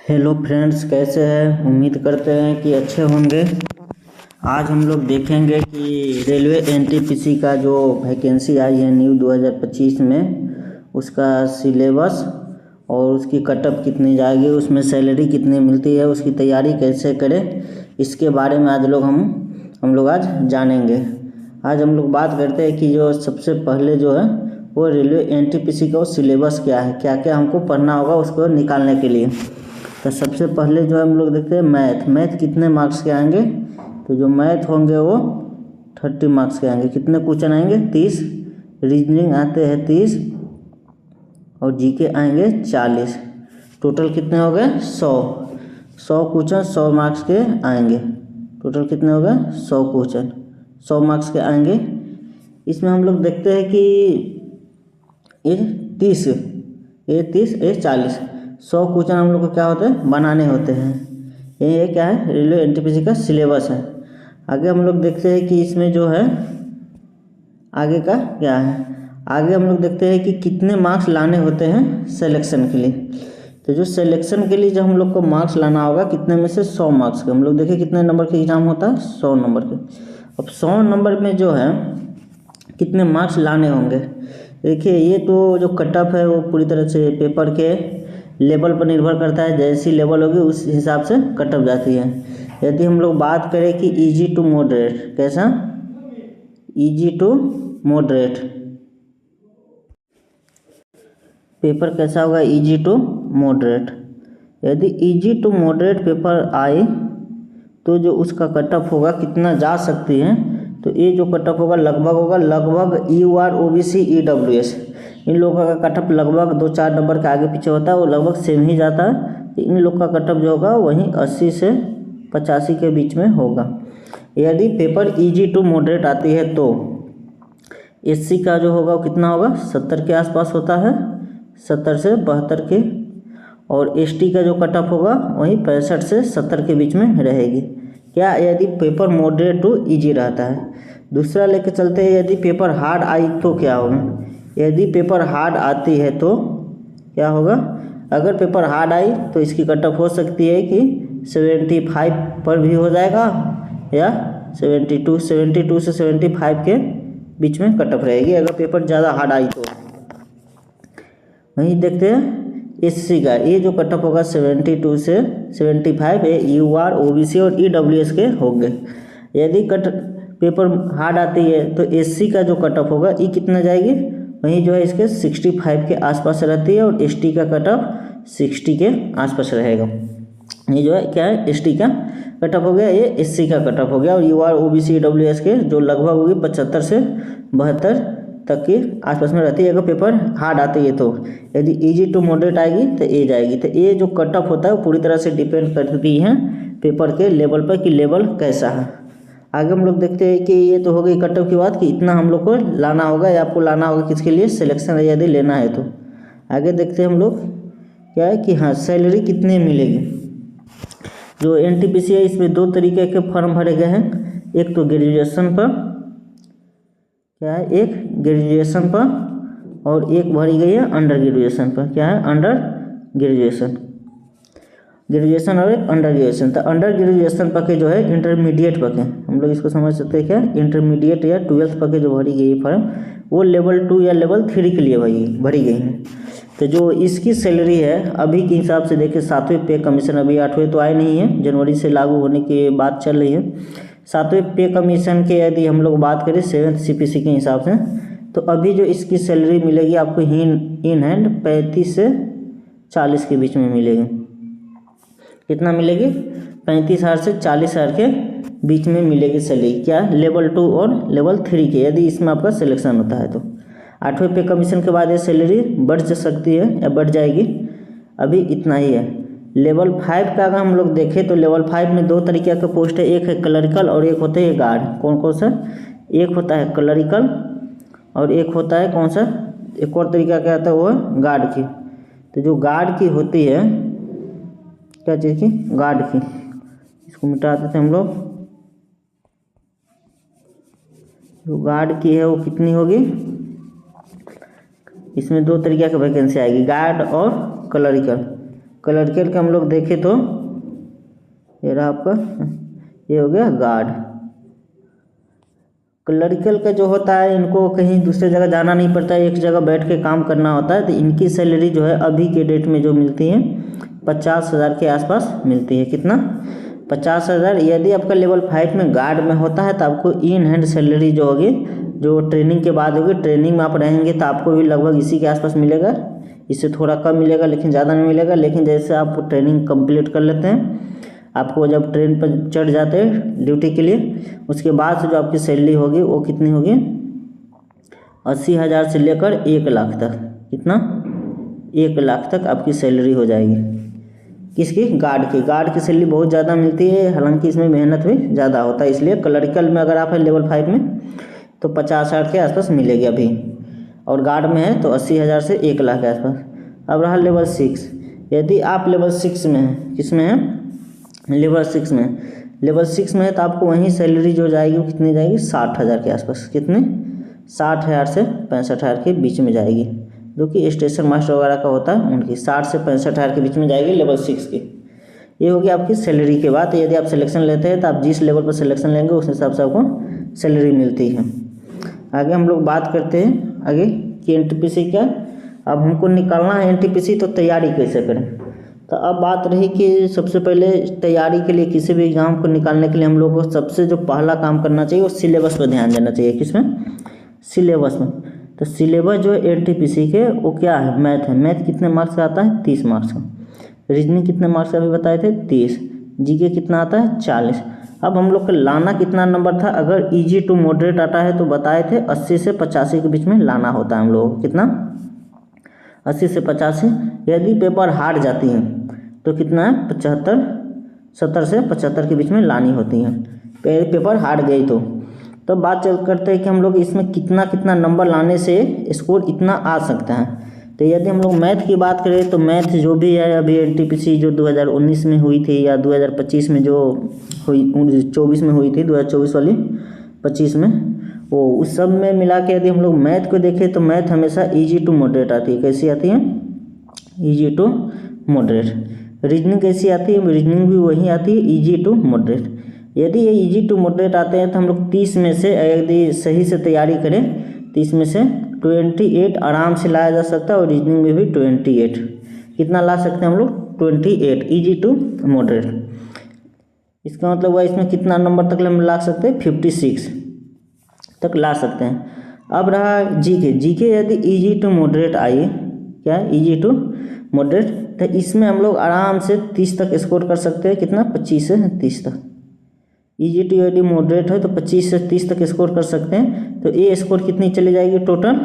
Hello friends, कैसे हैं? उम्मीद करते हैं कि अच्छे होंगे। आज हम लोग देखेंगे कि रेलवे एनटीपीसी का जो वैकेंसी आई है न्यू 2025 में, उसका सिलेबस और उसकी कटअप कितनी जाएगी, उसमें सैलरी कितनी मिलती है, उसकी तैयारी कैसे करें, इसके बारे में आज हम लोग आज जानेंगे। आज हम लोग बात करते हैं कि जो सबसे पहले जो है वो रेलवे एनटीपीसी का सिलेबस क्या है, क्या क्या हमको पढ़ना होगा उसको निकालने के लिए। तो सबसे पहले जो हम लोग देखते हैं मैथ कितने मार्क्स के आएंगे। तो जो मैथ होंगे वो 30 मार्क्स के आएंगे। कितने क्वेश्चन आएंगे? 30। रीजनिंग आते हैं 30 और जीके आएंगे 40। टोटल कितने हो गए? 100 क्वेश्चन 100 मार्क्स के आएंगे। टोटल कितने हो गए? 100 क्वेश्चन 100 मार्क्स के आएंगे। इसमें हम लोग देखते हैं कि ये 30 ये 40 100 क्वेश्चन हम लोग को क्या होते हैं? बनाने होते हैं। ये क्या है? रेलवे एनटीपीसी का सिलेबस है। आगे हम लोग देखते हैं कि इसमें जो है आगे का क्या है। आगे हम लोग देखते हैं कि कितने मार्क्स लाने होते हैं सिलेक्शन के लिए। तो जो सिलेक्शन के लिए जो हम लोग को मार्क्स लाना होगा, कितने में से? 100 मार्क्स के। हम लोग देखें कितने नंबर के एग्जाम होता है? 100 नंबर के। अब 100 नंबर में जो है कितने मार्क्स लाने होंगे। देखिए, ये तो जो कटअप है वो पूरी तरह से पेपर के लेवल पर निर्भर करता है। जैसी लेवल होगी उस हिसाब से कटअप जाती है। यदि हम लोग बात करें कि इजी टू मॉडरेट, कैसा? इजी टू मॉडरेट पेपर कैसा होगा? Easy to moderate. यदि इजी टू मॉडरेट पेपर आए तो जो उसका कटअप होगा कितना जा सकती है, तो ये जो कटअप होगा लगभग यूआर ओबीसी ईडब्ल्यूएस इन लोगों का कटअप लगभग 2-4 नंबर के आगे पीछे होता है, वो लगभग सेम ही जाता है। तो इन लोग का कटअप जो होगा वहीं 80 से 85 के बीच में होगा। यदि पेपर इजी टू मॉडरेट आती है तो एससी का जो होगा वो कितना होगा? 70 के आसपास होता है, 70 से 72 के। और एसटी का जो कटअप होगा वहीं 65 से 70 के बीच में रहेगी। क्या? यदि पेपर मॉडरेट टू इजी रहता है। दूसरा लेके चलते हैं, यदि पेपर हार्ड आई तो क्या होगा। यदि पेपर हार्ड आती है तो क्या होगा? अगर पेपर हार्ड आई तो इसकी कटअप हो सकती है कि 75 पर भी हो जाएगा या 72 से 75 के बीच में कटअप रहेगी अगर पेपर ज़्यादा हार्ड आई तो। वहीं देखते हैं एससी का, ये जो कटअप होगा 72 से 75 ये यूआर ओबीसी और ईडब्ल्यूएस के होंगे। यदि पेपर हार्ड आती है तो एससी का जो कटअप होगा ये कितना जाएगी? वहीं जो है इसके 65 के आसपास रहती है और एसटी का कटअप 60 के आसपास रहेगा। ये जो है क्या है? एसटी का कटअप हो गया, ये एससी का कटअप हो गया। और यूआर ओबीसी ईडब्ल्यूएस के जो लगभग होगी 75 से 72 तक के आसपास में रहती है अगर पेपर हार्ड आती है तो। यदि इजी टू मॉडरेट आएगी तो ए जाएगी। तो ये जो कटअप होता है वो पूरी तरह से डिपेंड करती है पेपर के लेवल पर कि लेवल कैसा है। आगे हम लोग देखते हैं कि ये तो हो गई कटअप की बात कि इतना हम लोग को लाना होगा या आपको लाना होगा किसके लिए? सिलेक्शन यदि लेना है तो। आगे देखते हैं हम लोग क्या है कि हाँ सैलरी कितनी मिलेगी। जो एनटीपीसी है इसमें 2 तरीके के फॉर्म भरे गए हैं। एक तो ग्रेजुएशन पर, क्या है? एक ग्रेजुएशन पर और एक भरी गई है अंडर ग्रेजुएशन पर। क्या है? अंडर ग्रेजुएशन और एक अंडर ग्रेजुएशन। तो अंडर ग्रेजुएशन पके जो है इंटरमीडिएट पके, हम लोग इसको समझ सकते हैं क्या? इंटरमीडिएट या 12th पके जो भरी गई फॉर्म वो लेवल 2 या लेवल 3 के लिए भरी गई है। तो जो इसकी सैलरी है अभी के हिसाब से देखिए 7वें पे कमीशन, अभी 8वें तो आए नहीं है, जनवरी से लागू होने की बात चल रही है। 7वें पे कमीशन के यदि हम लोग बात करें 7th सीपीसी के हिसाब से, तो अभी जो इसकी सैलरी मिलेगी आपको इन हैंड 35 से 40 के बीच में मिलेगी। कितना मिलेगी? 35,000 से 40,000 के बीच में मिलेगी सैलरी। क्या? लेवल 2 और लेवल 3 के, यदि इसमें आपका सिलेक्शन होता है तो। 8वें पे कमीशन के बाद ये सैलरी बढ़ सकती है या बढ़ जाएगी, अभी इतना ही है। लेवल 5 का अगर हम लोग देखें तो लेवल 5 में 2 तरीके का पोस्ट है, एक है क्लरिकल और एक होते हैं गार्ड। कौन कौन सा? एक होता है क्लरिकल और एक होता है कौन सा? एक और तरीका क्या होता है वो है गार्ड की। तो जो गार्ड की होती है, क्या चीज़ की? गार्ड की, इसको मिटा देते हैं हम लोग। जो गार्ड की है वो कितनी होगी? इसमें 2 तरीके की वैकेंसी आएगी, गार्ड और क्लरिकल। क्लरिकल का हम लोग देखें तो ये रहा आपका, ये हो गया गार्ड। क्लरिकल का जो होता है इनको कहीं दूसरे जगह जाना नहीं पड़ता है, एक जगह बैठ के काम करना होता है। तो इनकी सैलरी जो है अभी के डेट में जो मिलती है 50,000 के आसपास मिलती है। कितना? 50,000। यदि आपका लेवल 5 में गार्ड में होता है तो आपको इन हैंड सैलरी जो होगी, जो ट्रेनिंग के बाद होगी, ट्रेनिंग में आप रहेंगे तो आपको भी लगभग इसी के आसपास मिलेगा। इससे थोड़ा कम मिलेगा लेकिन ज़्यादा नहीं मिलेगा। लेकिन जैसे आप ट्रेनिंग कंप्लीट कर लेते हैं, आपको जब ट्रेन पर चढ़ जाते हैं ड्यूटी के लिए, उसके बाद से जो आपकी सैलरी होगी वो कितनी होगी? 80,000 से लेकर 1 लाख तक। कितना? 1 लाख तक आपकी सैलरी हो जाएगी। किसकी? गार्ड की। गार्ड की सैलरी बहुत ज़्यादा मिलती है, हालांकि इसमें मेहनत भी ज़्यादा होता है। इसलिए क्लरिकल में अगर आप है लेवल 5 में तो 50,000 के आसपास मिलेगी अभी, और गार्ड में है तो 80,000 से 1 लाख के आसपास। अब रहा लेवल 6। यदि आप लेवल 6 में हैं, किस में है? लेवल 6 में। लेवल 6 में है तो आपको वहीं सैलरी जो जाएगी वो कितनी जाएगी? 60,000 के आसपास। कितने? 60,000 से 65,000 के बीच में जाएगी, जो कि स्टेशन मास्टर वगैरह का होता है उनकी 60 से 65,000 के बीच में जाएगी लेवल 6 की। ये होगी आपकी सैलरी के बाद। यदि आप सिलेक्शन लेते हैं तो आप जिस लेवल पर सिलेक्शन लेंगे उस हिसाब से आपको सैलरी मिलती है। आगे हम लोग बात करते हैं आगे कि एनटीपीसी क्या। अब हमको निकालना है एनटीपीसी, तो तैयारी कैसे करें? तो अब बात रही कि सबसे पहले तैयारी के लिए किसी भी एग्ज़ाम को निकालने के लिए हम लोग को सबसे जो पहला काम करना चाहिए वो सिलेबस पर ध्यान देना चाहिए। किसमें? सिलेबस में। तो सिलेबस जो है एनटीपीसी के वो क्या है? मैथ है। मैथ कितने मार्क्स का आता है? 30 मार्क्स का। रीजनिंग कितने मार्क्स का अभी बताए थे? 30। जीके कितना आता है? 40। अब हम लोग को लाना कितना नंबर था? अगर इजी टू मॉडरेट आता है तो बताए थे 80 से 85 के बीच में लाना होता है हम लोगों को। कितना? 80 से 85। यदि पेपर हार्ड जाती है तो कितना है? 75, 70 से 75 के बीच में लानी होती है पेपर हार्ड गई तो। बात चल करते हैं कि हम लोग इसमें कितना कितना नंबर लाने से स्कोर इतना आ सकता है। तो यदि हम लोग मैथ की बात करें तो मैथ जो भी है अभी एनटीपीसी जो 2019 में हुई थी या 2025 में जो हुई, 24 में हुई थी, 2024 वाली 25 में, वो उस सब में मिला के यदि हम लोग मैथ को देखें तो मैथ हमेशा इजी टू मॉडरेट आती है। कैसी आती है? Easy to moderate. रीजनिंग कैसी आती है? रीजनिंग भी वही आती है, इजी टू मॉडरेट। यदि ये इजी टू मॉडरेट आते हैं तो हम लोग 30 में से यदि सही से तैयारी करें 30 में से 28 आराम से लाया जा सकता है, और रीजनिंग में भी 28। कितना ला सकते हैं हम लोग? 28 इजी टू मॉडरेट। इसका मतलब हुआ इसमें कितना नंबर तक हम ला सकते हैं? 56 तक ला सकते हैं। अब रहा जीके। जीके यदि इजी टू मॉडरेट आई, क्या है? इजी टू मॉडरेट, तो इसमें हम लोग आराम से 30 तक स्कोर कर सकते हैं। कितना? 25 से 30 तक। इजी टू यदि मॉडरेट है तो 25 से 30 तक स्कोर कर सकते हैं। तो ये स्कोर कितनी चली जाएगी टोटल?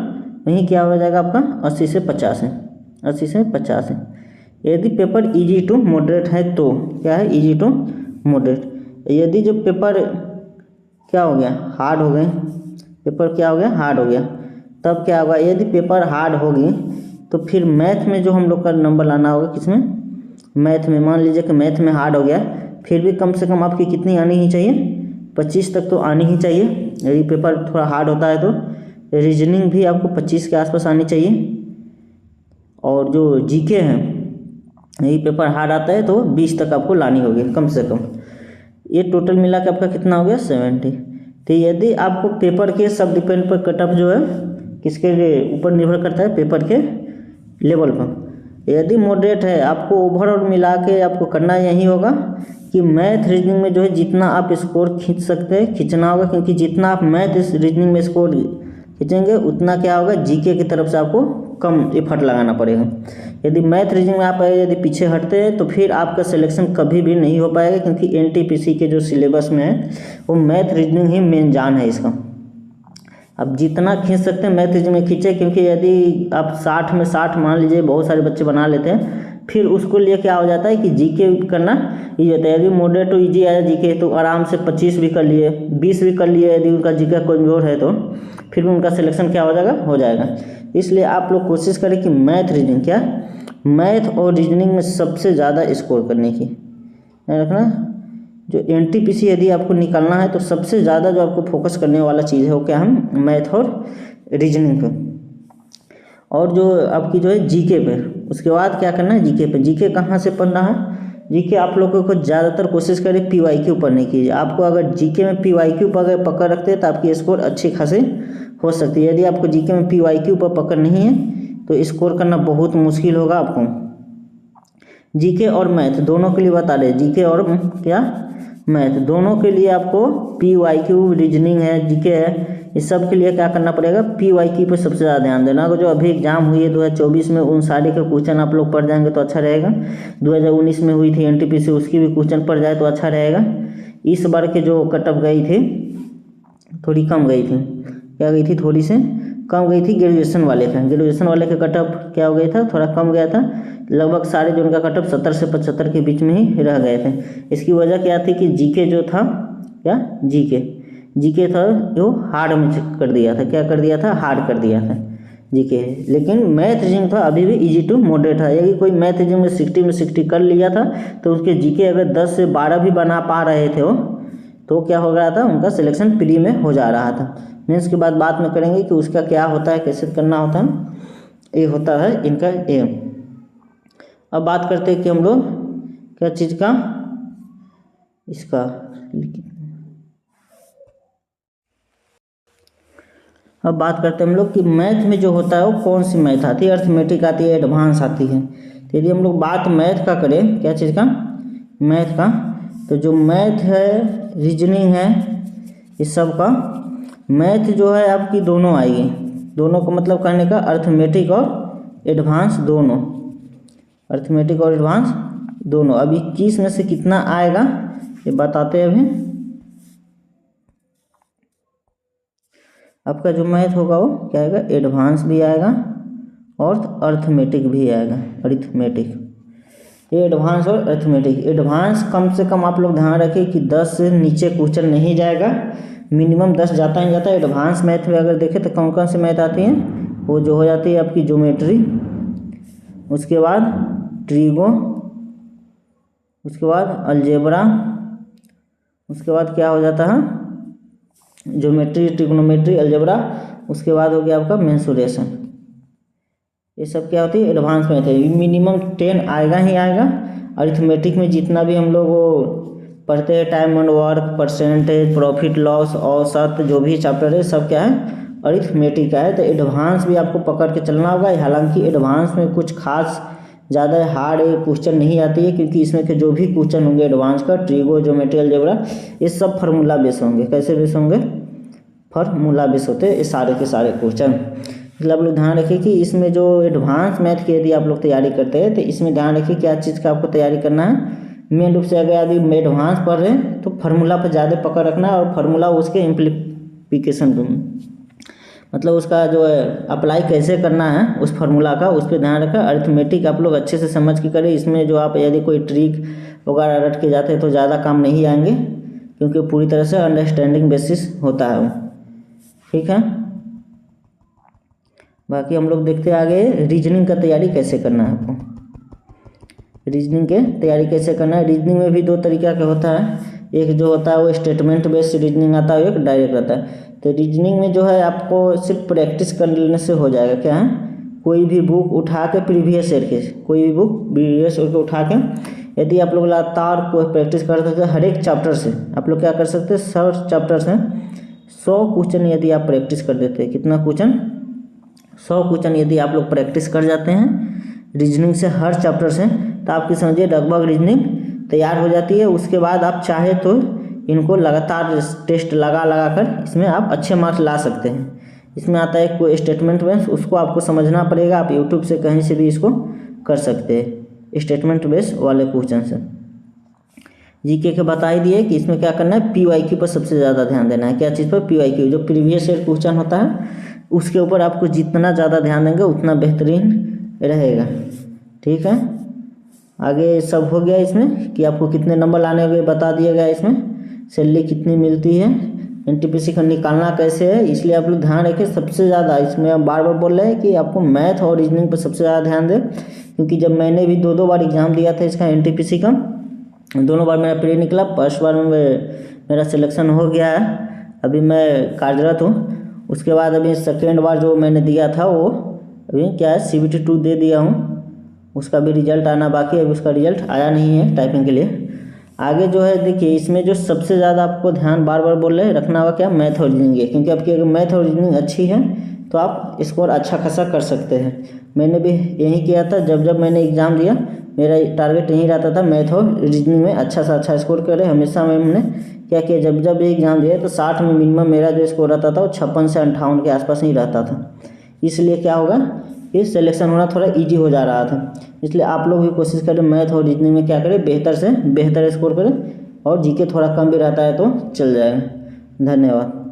वहीं क्या हो जाएगा आपका? 80 से 50 है। 80 से 50 है। यदि पेपर इजी टू मॉडरेट है तो क्या है? Easy to moderate. यदि जो पेपर क्या हो गया? हार्ड हो गए, पेपर क्या हो गया? हार्ड हो गया, तब क्या होगा? यदि पेपर हार्ड होगी तो फिर मैथ में जो हम लोग का नंबर लाना होगा, किसमें? मैथ में। मान लीजिए कि मैथ में हार्ड हो गया, फिर भी कम से कम आपकी कितनी आनी ही चाहिए? 25 तक तो आनी ही चाहिए यदि पेपर थोड़ा हार्ड होता है तो। रीजनिंग भी आपको 25 के आसपास आनी चाहिए, और जो जीके हैं यदि पेपर हार्ड आता है तो 20 तक आपको लानी होगी कम से कम। ये टोटल मिला के आपका कितना हो गया? 70। तो यदि आपको पेपर के सब डिपेंड पर कट ऑफ जो है किसके ऊपर निर्भर करता है? पेपर के लेवल पर। यदि मॉडरेट है आपको ओवरऑल मिला के आपको करना यही होगा कि मैथ रीजनिंग में जो है जितना आप स्कोर खींच सकते हैं खींचना होगा, क्योंकि जितना आप मैथ रीजनिंग में स्कोर खींचेंगे उतना क्या होगा? जीके की तरफ से आपको कम एफर्ट लगाना पड़ेगा। यदि मैथ रीजनिंग में आप यदि पीछे हटते हैं तो फिर आपका सिलेक्शन कभी भी नहीं हो पाएगा, क्योंकि एनटीपीसी के जो सिलेबस में है वो मैथ रीजनिंग ही मेन जान है इसका। अब जितना खींच सकते हैं मैथ रीजनिंग में खींचे, क्योंकि यदि आप 60 में 60 मान लीजिए बहुत सारे बच्चे बना लेते हैं, फिर उसको लिए क्या हो जाता है कि जीके करना ये होता है। यदि मॉडरेट तो ईजी आया जीके तो आराम से 25 भी कर लिए, 20 भी कर लिए, यदि उनका जीके कमजोर है तो फिर भी उनका सिलेक्शन क्या हो जाएगा? हो जाएगा। इसलिए आप लोग कोशिश करें कि मैथ रीजनिंग क्या? मैथ और रीजनिंग में सबसे ज़्यादा स्कोर करने की रखना। जो एनटीपीसी यदि आपको निकालना है तो सबसे ज़्यादा जो आपको फोकस करने वाला चीज़ है वो क्या? हम मैथ और रीजनिंग पे। और जो आपकी जो है जीके पे, उसके बाद क्या करना है जीके पे। जीके कहाँ से पढ़ना है, जीके आप लोगों को ज़्यादातर कोशिश करें पीवाईक्यू पढ़ने की। आपको अगर जीके में पीवाईक्यू पर अगर पकड़ रखते हैं तो आपकी स्कोर अच्छी खासी हो सकती है। यदि आपको जीके में पीवाईक्यू पर पकड़ नहीं है तो स्कोर करना बहुत मुश्किल होगा आपको। जीके और मैथ दोनों के लिए बता रहे, जीके और क्या मैथ दोनों के लिए आपको पीवाईक्यू, रीजनिंग है, जीके है, इस सब के लिए क्या करना पड़ेगा, पीवाईक्यू पर सबसे ज़्यादा ध्यान देना। अगर जो अभी एग्जाम हुई है 2024 में उन सारे के क्वेश्चन आप लोग पढ़ जाएंगे तो अच्छा रहेगा। 2019 में हुई थी एनटीपीसी, उसकी भी क्वेश्चन पढ़ जाए तो अच्छा रहेगा। इस बार के जो कटअप गई थी थोड़ी कम गई थी, क्या गई थी, थोड़ी से कम गई थी ग्रेजुएशन वाले का। ग्रेजुएशन वाले का कटअप क्या हो गया था, थोड़ा कम गया था, लगभग सारे जो उनका कटअप 70 से 75 के बीच में ही रह गए थे। इसकी वजह क्या थी कि जीके जो था, क्या जीके था वो हार्ड में कर दिया था, क्या कर दिया था, हार्ड कर दिया था जीके। लेकिन मैथ रीजनिंग था अभी भी इजी टू मॉडरेट था। यदि कोई मैथ रीजनिंग में 60 कर लिया था तो उसके जीके अगर 10 से 12 भी बना पा रहे थे वो, तो क्या हो रहा था, उनका सिलेक्शन प्री में हो जा रहा था। मेंस के बाद बात में करेंगे कि उसका क्या होता है, कैसे करना होता है, ये होता है इनका एम। अब बात करते हैं कि हम लोग क्या चीज़ का, इसका अब बात करते हैं हम लोग कि मैथ में जो होता है वो कौन सी मैथ आती है, अर्थमेटिक आती है, एडवांस आती है। तो यदि हम लोग बात मैथ का करें, क्या चीज़ का, मैथ का, तो जो मैथ है, रीजनिंग है, इस सब का मैथ जो है आपकी दोनों आएगी। दोनों का मतलब कहने का अर्थमेटिक और एडवांस दोनों, अर्थमेटिक और एडवांस दोनों। अब 21 में से कितना आएगा ये बताते हैं अभी। आपका जो मैथ होगा वो क्या आएगा, एडवांस भी आएगा और अर्थमेटिक भी आएगा, अरिथमेटिक। ये एडवांस और अरिथमेटिक। एडवांस कम से कम आप लोग ध्यान रखें कि 10 से नीचे क्वेश्चन नहीं जाएगा, मिनिमम 10 जाता ही जाता है। एडवांस मैथ में अगर देखें तो कौन कौन से मैथ आती हैं, वो जो हो जाती है आपकी ज्योमेट्री, उसके बाद ट्रिगो, उसके बाद अलजेब्रा, उसके बाद क्या हो जाता है, ज्योमेट्री, ट्रिग्नोमेट्री, अलजेब्रा, उसके बाद हो गया आपका मेंसुरेशन। ये सब क्या होती है, एडवांस मैथ है। मिनिमम 10 आएगा ही आएगा। अरिथमेटिक में जितना भी हम लोग वो पढ़ते हैं, time and work, percentage, profit loss, औसत, जो भी चैप्टर है सब क्या है, अरिथमेटिक का है। तो एडवांस भी आपको पकड़ के चलना होगा। हालांकि एडवांस में कुछ खास ज़्यादा हार्ड क्वेश्चन नहीं आती है, क्योंकि इसमें के जो भी क्वेश्चन होंगे एडवांस का, ट्रिगो, ज्योमेट्री, अलजेब्रा, ये सब फार्मूला बेस होंगे। कैसे बेस होंगे, फार्मूला बेस होते हैं ये सारे के सारे क्वेश्चन। मतलब आप लोग ध्यान रखिए कि इसमें जो एडवांस मैथ की यदि आप लोग तैयारी करते हैं तो इसमें ध्यान रखिए क्या चीज़ का आपको तैयारी करना है। मेन रूप से अगर यदि एडवांस पढ़ रहे हैं तो फार्मूला पर ज़्यादा पकड़ रखना है, और फार्मूला उसके इम्प्लीकेशन मतलब उसका जो है अप्लाई कैसे करना है उस फार्मूला का, उस पर ध्यान रखें। अरिथमेटिक आप लोग अच्छे से समझ के करें। इसमें जो आप यदि कोई ट्रिक वगैरह रट के जाते हैं तो ज़्यादा काम नहीं आएंगे, क्योंकि पूरी तरह से अंडरस्टैंडिंग बेसिस होता है वो, ठीक है। बाकी हम लोग देखते आगे रीजनिंग का तैयारी कैसे करना है आपको। रीजनिंग के तैयारी कैसे करना है, रीजनिंग में भी दो तरीका का होता है। एक जो होता है वो स्टेटमेंट बेस्ड रीजनिंग आता है, एक डायरेक्ट आता है। तो रीजनिंग में जो है आपको सिर्फ प्रैक्टिस कर लेने से हो जाएगा। क्या है, कोई भी बुक उठा के प्रीवियस ईयर के, कोई भी बुक प्रीवियस ईयर के उठा के यदि आप लोग लगातार कोई प्रैक्टिस करते हैं तो हर एक चैप्टर से आप लोग क्या कर सकते हैं, 100 चैप्टर से 100 क्वेश्चन यदि आप प्रैक्टिस कर देते हैं, कितना क्वेश्चन, 100 क्वेश्चन यदि आप लोग प्रैक्टिस कर जाते हैं रीजनिंग से हर चैप्टर से, तो आपकी समझिए लगभग रीजनिंग तैयार हो जाती है। उसके बाद आप चाहे तो इनको लगातार टेस्ट लगा कर इसमें आप अच्छे मार्क्स ला सकते हैं। इसमें आता है कोई स्टेटमेंट बेस, उसको आपको समझना पड़ेगा। आप यूट्यूब से कहीं से भी इसको कर सकते हैं, स्टेटमेंट बेस वाले क्वेश्चन से। जीके के बता ही दिए कि इसमें क्या करना है, पीवाईक्यू पर सबसे ज़्यादा ध्यान देना है। क्या चीज़ पर, पीवाईक्यू, जो प्रीवियस ईयर क्वेश्चन होता है उसके ऊपर आपको जितना ज़्यादा ध्यान देंगे उतना बेहतरीन रहेगा, ठीक है। आगे सब हो गया इसमें कि आपको कितने नंबर लाने होंगे बता दिया गया। इसमें सैलरी कितनी मिलती है, एनटीपीसी का निकालना कैसे है, इसलिए आप लोग ध्यान रखें। सबसे ज़्यादा इसमें हम बार बार बोल रहे हैं कि आपको मैथ और रीजनिंग पर सबसे ज़्यादा ध्यान दें, क्योंकि जब मैंने भी 2 बार एग्ज़ाम दिया था इसका एनटीपीसी का, दोनों बार मेरा प्री निकला। फर्स्ट बार में मेरा सिलेक्शन हो गया है, अभी मैं कार्यरत हूँ। उसके बाद अभी सेकेंड बार जो मैंने दिया था वो अभी क्या है CBT 2 दे दिया हूँ, उसका भी रिजल्ट आना बाकी है, अभी उसका रिजल्ट आया नहीं है टाइपिंग के लिए। आगे जो है देखिए, इसमें जो सबसे ज़्यादा आपको ध्यान बार बार बोल रहे हैं रखना होगा क्या, मैथ और रीजनिंग है, क्योंकि आपकी अगर मैथ और रीजनिंग अच्छी है तो आप स्कोर अच्छा खासा कर सकते हैं। मैंने भी यही किया था, जब जब मैंने एग्ज़ाम दिया मेरा टारगेट यही रहता था मैथ और रीजनिंग में अच्छा सा अच्छा स्कोर करे। हमेशा मैंने क्या किया, जब जब ये एग्ज़ाम दिया तो 60 में मिनिमम मेरा जो स्कोर रहता था वो 56 से 58 के आसपास ही रहता था। इसलिए क्या होगा, ये सिलेक्शन होना थोड़ा इजी हो जा रहा था। इसलिए आप लोग भी कोशिश करें मैथ और रीजनिंग में क्या करें, बेहतर से बेहतर स्कोर करें, और जीके थोड़ा कम भी रहता है तो चल जाएगा। धन्यवाद।